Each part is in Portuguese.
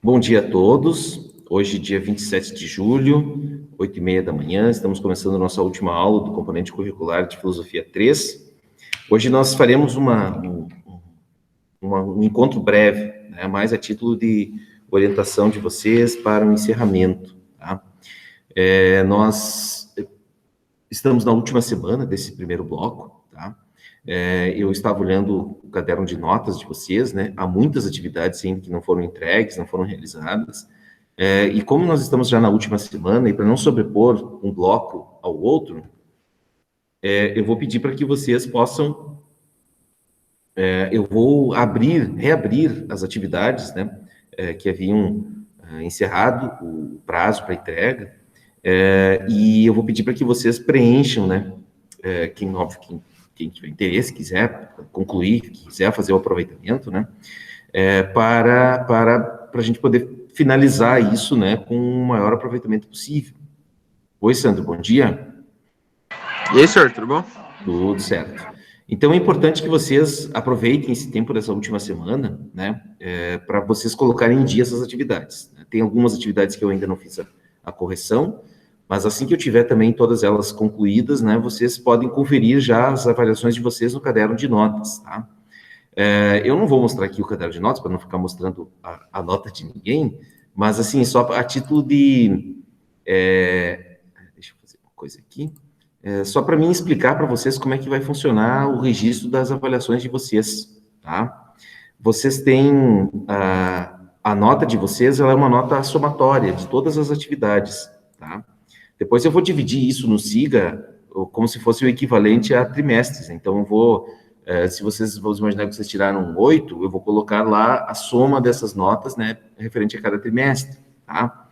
Bom dia a todos. Hoje, dia 27 de julho, 8h30 da manhã, estamos começando a nossa última aula do componente curricular de Filosofia 3. Hoje nós faremos um encontro breve, né, mais a título de orientação de vocês para o encerramento. Tá? Nós estamos na última semana desse primeiro bloco, tá? Eu estava olhando o caderno de notas de vocês, né? Há muitas atividades ainda que não foram entregues, não foram realizadas. E como nós estamos já na última semana, e para não sobrepor um bloco ao outro, eu vou pedir para que vocês possam... eu vou reabrir as atividades, né? Que haviam encerrado o prazo para entrega, e eu vou pedir para que vocês preencham, né? Quem tiver interesse, quiser concluir, quiser fazer o aproveitamento, né? Para a gente poder finalizar isso, né? Com o maior aproveitamento possível. Oi, Sandro, bom dia. E aí, senhor, tudo bom? Tudo certo. Então, é importante que vocês aproveitem esse tempo dessa última semana, né, para vocês colocarem em dia essas atividades. Tem algumas atividades que eu ainda não fiz a correção, mas assim que eu tiver também todas elas concluídas, né, vocês podem conferir já as avaliações de vocês no caderno de notas, tá? Eu não vou mostrar aqui o caderno de notas, para não ficar mostrando a nota de ninguém, mas, assim, só a título de... deixa eu fazer uma coisa aqui. Só para mim explicar para vocês como é que vai funcionar o registro das avaliações de vocês, tá? Vocês têm a nota de vocês, ela é uma nota somatória de todas as atividades, tá? Depois eu vou dividir isso no SIGA como se fosse o equivalente a trimestres. Então eu vou, se vocês vão imaginar que vocês tiraram 8, eu vou colocar lá a soma dessas notas, né, referente a cada trimestre, tá?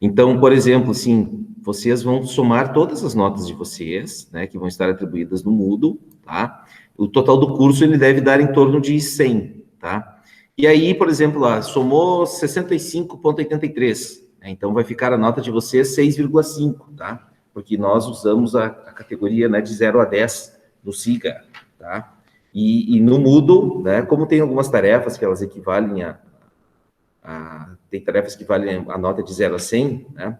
Então, por exemplo, assim, vocês vão somar todas as notas de vocês, né, que vão estar atribuídas no Moodle, tá? O total do curso, ele deve dar em torno de 100, tá? E aí, por exemplo, lá, somou 65,83, né? Então vai ficar a nota de vocês 6,5, tá? Porque nós usamos a categoria, né, de 0 a 10 no SIGA, tá? E no Moodle, né, como tem algumas tarefas que elas equivalem tem tarefas que valem a nota de 0 a 100, né?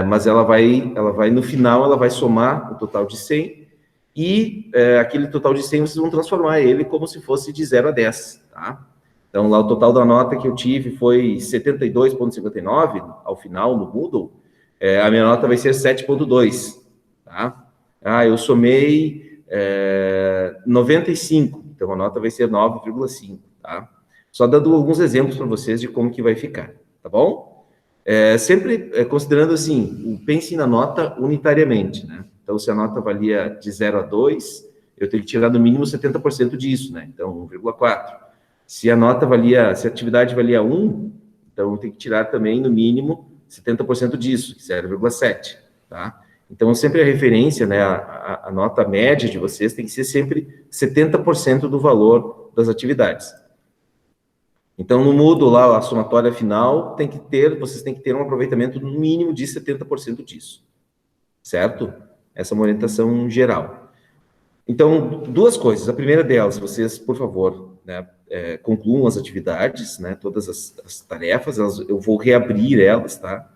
Mas ela vai, no final, ela vai somar o total de 100, e aquele total de 100 vocês vão transformar ele como se fosse de 0 a 10, tá? Então, lá o total da nota que eu tive foi 72,59 ao final no Moodle, a minha nota vai ser 7,2, tá? Eu somei 95, então a nota vai ser 9,5, tá? Só dando alguns exemplos para vocês de como que vai ficar, tá bom? Sempre considerando assim, pense na nota unitariamente, né? Então, se a nota valia de 0 a 2, eu tenho que tirar no mínimo 70% disso, né? Então, 1,4. Se a atividade valia 1, então eu tenho que tirar também no mínimo 70% disso, 0,7, tá? Então, sempre a referência, né, a nota média de vocês tem que ser sempre 70% do valor das atividades. Então, no Moodle, lá, a somatória final, vocês têm que ter um aproveitamento no mínimo de 70% disso, certo? Essa é uma orientação geral. Então, duas coisas. A primeira delas, vocês, por favor, né, concluam as atividades, né, todas as tarefas, eu vou reabrir elas, tá?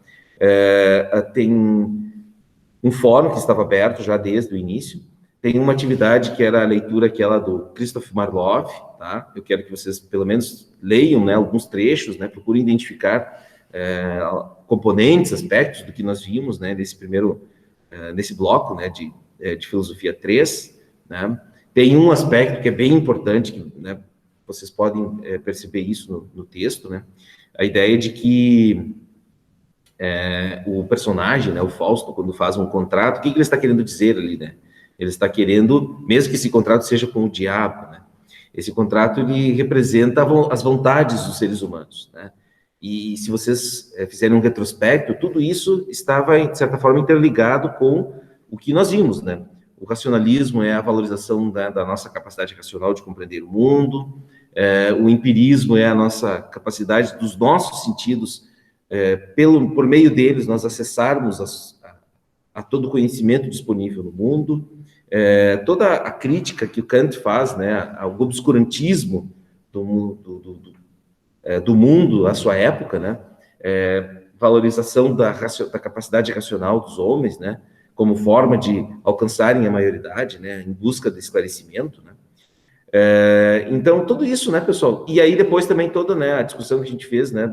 Tem um fórum que estava aberto já desde o início. Tem uma atividade que era a leitura aquela do Christoph Marlowe, tá? Eu quero que vocês, pelo menos, leiam, né, alguns trechos, né, procurem identificar componentes, aspectos do que nós vimos, né, nesse bloco, né, de Filosofia 3, né? Tem um aspecto que é bem importante, que, né, vocês podem perceber isso no texto, né? A ideia de que o personagem, né, o Fausto, quando faz um contrato, o que ele está querendo dizer ali, né? Ele está querendo, mesmo que esse contrato seja com o diabo, né? Esse contrato, ele representa as vontades dos seres humanos, né? E se vocês fizerem um retrospecto, tudo isso estava, de certa forma, interligado com o que nós vimos, né? O racionalismo é a valorização da nossa capacidade racional de compreender o mundo, o empirismo é a nossa capacidade dos nossos sentidos, por meio deles, nós acessarmos a todo o conhecimento disponível no mundo, toda a crítica que o Kant faz, né, ao obscurantismo do mundo à sua época, né? Valorização da capacidade racional dos homens, né? Como forma de alcançarem a maioridade, né? Em busca do esclarecimento, né? Então, tudo isso, né, pessoal? E aí, depois também toda, né, a discussão que a gente fez, né,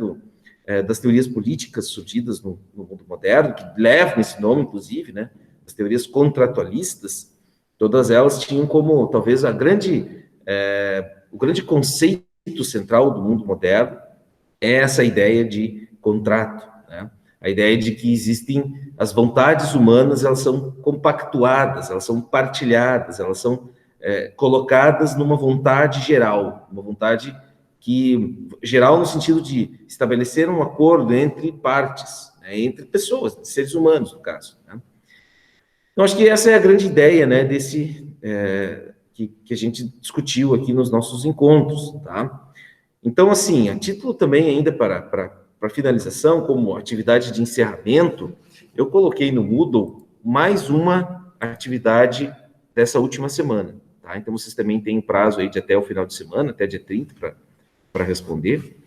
das teorias políticas surgidas no mundo moderno, que levam esse nome, inclusive, né, as teorias contratualistas, todas elas tinham como, talvez, o grande conceito central do mundo moderno é essa ideia de contrato, né? A ideia de que existem as vontades humanas, elas são compactuadas, elas são partilhadas, elas são colocadas numa vontade geral, uma vontade geral no sentido de estabelecer um acordo entre partes, né, entre pessoas, seres humanos, no caso. Né? Então, acho que essa é a grande ideia, né, que a gente discutiu aqui nos nossos encontros, tá? Então, assim, a título também ainda para finalização, como atividade de encerramento, eu coloquei no Moodle mais uma atividade dessa última semana, tá? Então, vocês também têm um prazo aí de até o final de semana, até dia 30, para responder.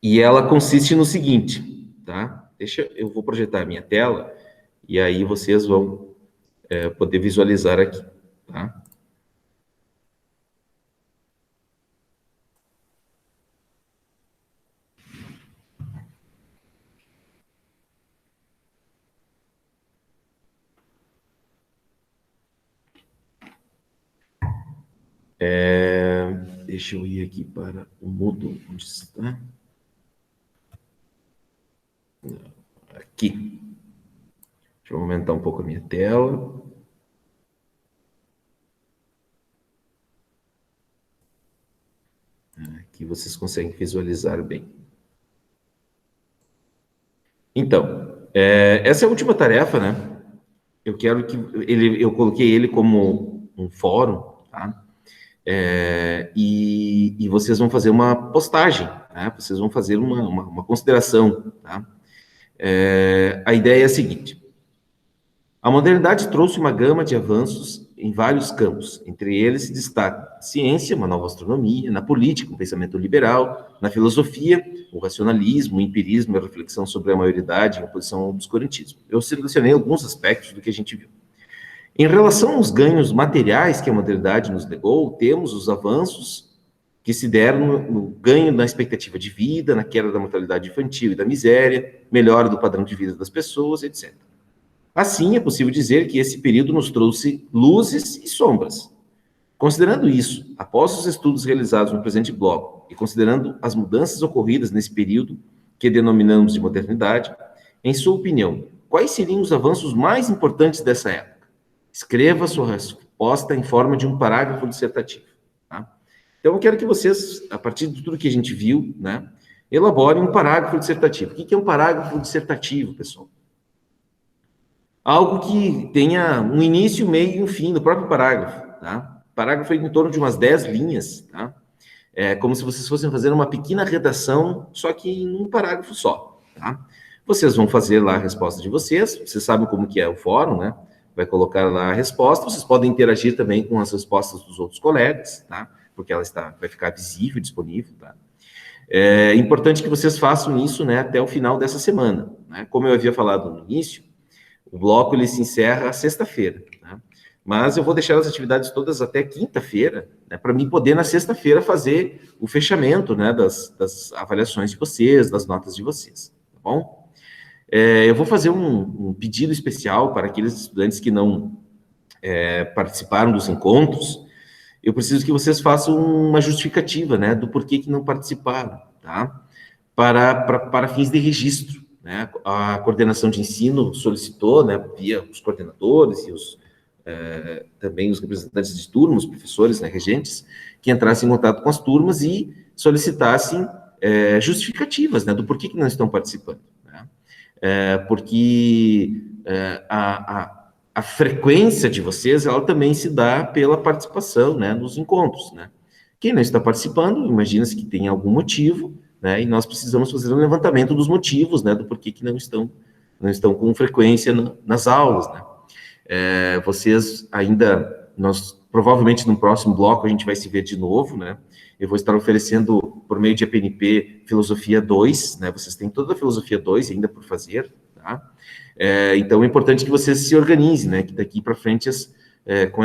E ela consiste no seguinte, tá? Eu vou projetar a minha tela e aí vocês vão poder visualizar aqui, tá? Deixa eu ir aqui para o Moodle, onde está? Aqui. Deixa eu aumentar um pouco a minha tela. Aqui vocês conseguem visualizar bem. Então, essa é a última tarefa, né? Eu quero que eu coloquei ele como um fórum, tá? E vocês vão fazer uma postagem, né? Vocês vão fazer uma consideração, tá? A ideia é a seguinte: a modernidade trouxe uma gama de avanços em vários campos. Entre eles se destaca a ciência, uma nova astronomia, na política, um pensamento liberal, na filosofia, o racionalismo, o empirismo, a reflexão sobre a maioridade em oposição ao obscurantismo. Eu selecionei alguns aspectos do que a gente viu. Em relação aos ganhos materiais que a modernidade nos legou, temos os avanços que se deram no ganho na expectativa de vida, na queda da mortalidade infantil e da miséria, melhora do padrão de vida das pessoas, etc. Assim, é possível dizer que esse período nos trouxe luzes e sombras. Considerando isso, após os estudos realizados no presente bloco e considerando as mudanças ocorridas nesse período, que denominamos de modernidade, em sua opinião, quais seriam os avanços mais importantes dessa época? Escreva sua resposta em forma de um parágrafo dissertativo. Tá? Então, eu quero que vocês, a partir de tudo que a gente viu, né, elaborem um parágrafo dissertativo. O que é um parágrafo dissertativo, pessoal? Algo que tenha um início, meio e um fim no próprio parágrafo, tá? O parágrafo é em torno de umas 10 linhas, tá? É como se vocês fossem fazer uma pequena redação, só que em um parágrafo só, tá? Vocês vão fazer lá a resposta de vocês sabem como que é o fórum, né? Vai colocar lá a resposta, vocês podem interagir também com as respostas dos outros colegas, tá? Porque ela vai ficar visível, disponível, tá? É importante que vocês façam isso, né, até o final dessa semana, né? Como eu havia falado no início, o bloco ele se encerra sexta-feira, né? Mas eu vou deixar as atividades todas até quinta-feira, né, para mim poder na sexta-feira fazer o fechamento, né, das avaliações de vocês, das notas de vocês, tá bom? Eu vou fazer um pedido especial para aqueles estudantes que não participaram dos encontros. Eu preciso que vocês façam uma justificativa, né, do porquê que não participaram, tá? Para fins de registro. Né? A coordenação de ensino solicitou, né, via os coordenadores e também os representantes de turmas, professores, né, regentes, que entrassem em contato com as turmas e solicitassem justificativas, né, do porquê que não estão participando. Né? Porque a frequência de vocês, ela também se dá pela participação, né, nos encontros, né? Quem não está participando, imagina-se que tem algum motivo, né, e nós precisamos fazer um levantamento dos motivos, né, do porquê que não estão com frequência nas aulas, né. Vocês ainda, nós provavelmente no próximo bloco a gente vai se ver de novo, né? Eu vou estar oferecendo, por meio de APNP, Filosofia 2, né? Vocês têm toda a Filosofia 2 ainda por fazer, tá? Então é importante que vocês se organizem, né? Que daqui para frente, com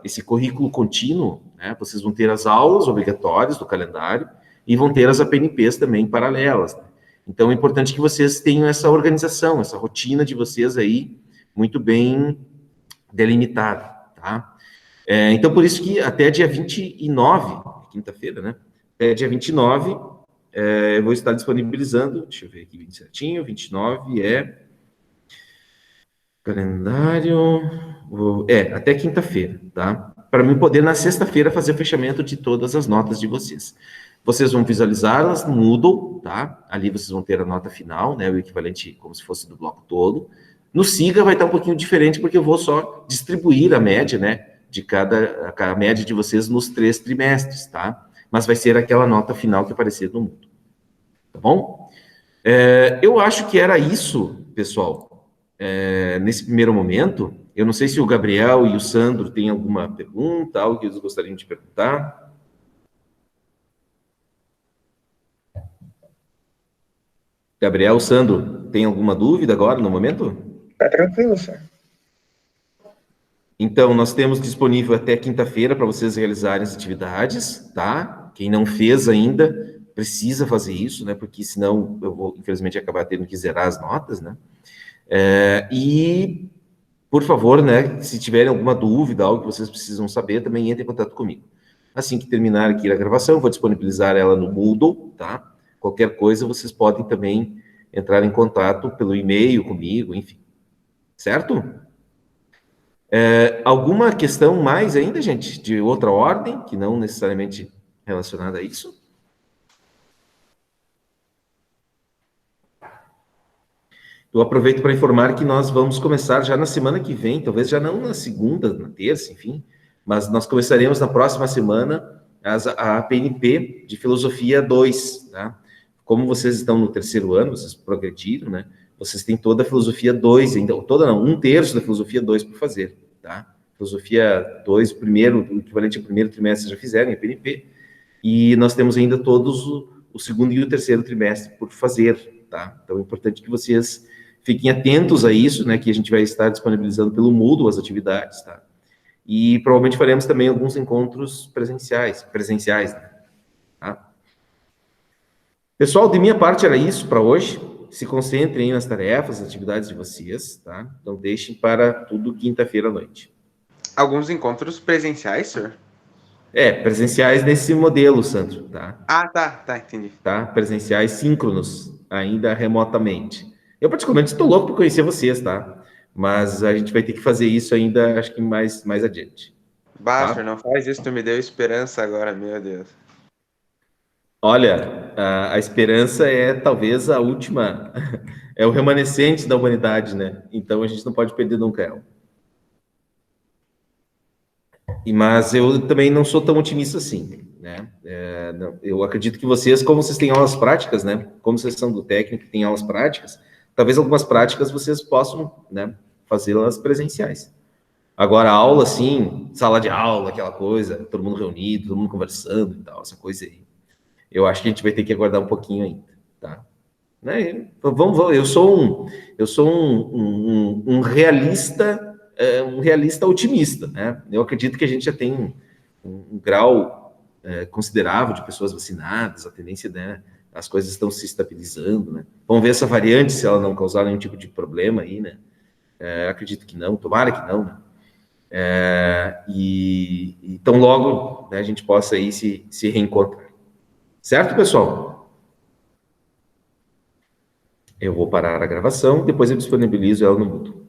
esse currículo contínuo, né? Vocês vão ter as aulas obrigatórias do calendário e vão ter as APNPs também paralelas, né? Então é importante que vocês tenham essa organização, essa rotina de vocês aí muito bem delimitada, tá? Então, por isso que até dia 29, quinta-feira, né? Até dia 29, eu vou estar disponibilizando, deixa eu ver aqui bem certinho, 29 calendário, até quinta-feira, tá? Para mim poder, na sexta-feira, fazer o fechamento de todas as notas de vocês. Vocês vão visualizá-las no Moodle, tá? Ali vocês vão ter a nota final, né? O equivalente como se fosse do bloco todo. No Siga vai estar um pouquinho diferente, porque eu vou só distribuir a média, né? A média de vocês nos 3 trimestres, tá? Mas vai ser aquela nota final que aparecer no Moodle. Tá bom? Eu acho que era isso, pessoal. Nesse primeiro momento, eu não sei se o Gabriel e o Sandro têm alguma pergunta, algo que eles gostariam de perguntar. Gabriel, Sandro, tem alguma dúvida agora, no momento? Tá tranquilo, senhor. Então, nós temos disponível até quinta-feira para vocês realizarem as atividades, tá? Quem não fez ainda, precisa fazer isso, né? Porque senão eu vou, infelizmente, acabar tendo que zerar as notas, né? E, por favor, né? Se tiverem alguma dúvida, algo que vocês precisam saber, também entre em contato comigo. Assim que terminar aqui a gravação, eu vou disponibilizar ela no Moodle, tá? Qualquer coisa, vocês podem também entrar em contato pelo e-mail comigo, enfim. Certo? Alguma questão mais ainda, gente, de outra ordem, que não necessariamente relacionada a isso? Eu aproveito para informar que nós vamos começar já na semana que vem, talvez já não na segunda, na terça, enfim, mas nós começaremos na próxima semana a APNP de Filosofia 2, tá? Como vocês estão no terceiro ano, vocês progrediram, né? Vocês têm toda a Filosofia 2, ainda, toda não, 1/3 da Filosofia 2 por fazer, tá? Filosofia 2, o equivalente ao primeiro trimestre já fizeram em APNP, e nós temos ainda todos o segundo e o terceiro trimestre por fazer, tá? Então é importante que vocês fiquem atentos a isso, né? Que a gente vai estar disponibilizando pelo Moodle as atividades, tá? E provavelmente faremos também alguns encontros presenciais, né? Tá? Pessoal, de minha parte era isso para hoje. Se concentrem nas tarefas, nas atividades de vocês, tá? Então deixem para tudo quinta-feira à noite. Alguns encontros presenciais, senhor? Presenciais nesse modelo, Sandro, tá? Ah, tá, entendi. Tá? Presenciais síncronos, ainda remotamente. Eu, particularmente, estou louco por conhecer vocês, tá? Mas a gente vai ter que fazer isso ainda, acho que mais adiante. Basta, tá? Não faz isso, tu me deu esperança agora, meu Deus. Olha, a esperança é talvez a última, é o remanescente da humanidade, né? Então a gente não pode perder nunca ela. Mas eu também não sou tão otimista assim, né? Eu acredito que vocês, como vocês têm aulas práticas, né? Como vocês são do técnico e têm aulas práticas, talvez algumas práticas vocês possam, né, fazê-las presenciais. Agora, a aula, assim, sala de aula, aquela coisa, todo mundo reunido, todo mundo conversando e tal, essa coisa aí. Eu acho que a gente vai ter que aguardar um pouquinho ainda, tá? Né? Vamos, eu sou um realista, um realista otimista, né? Eu acredito que a gente já tem um grau considerável de pessoas vacinadas, a tendência, né? As coisas estão se estabilizando, né? Vamos ver essa variante, se ela não causar nenhum tipo de problema aí, né? Acredito que não, tomara que não, né? E tão logo, né, a gente possa aí se reencontrar. Certo, pessoal? Eu vou parar a gravação, depois eu disponibilizo ela no Moodle.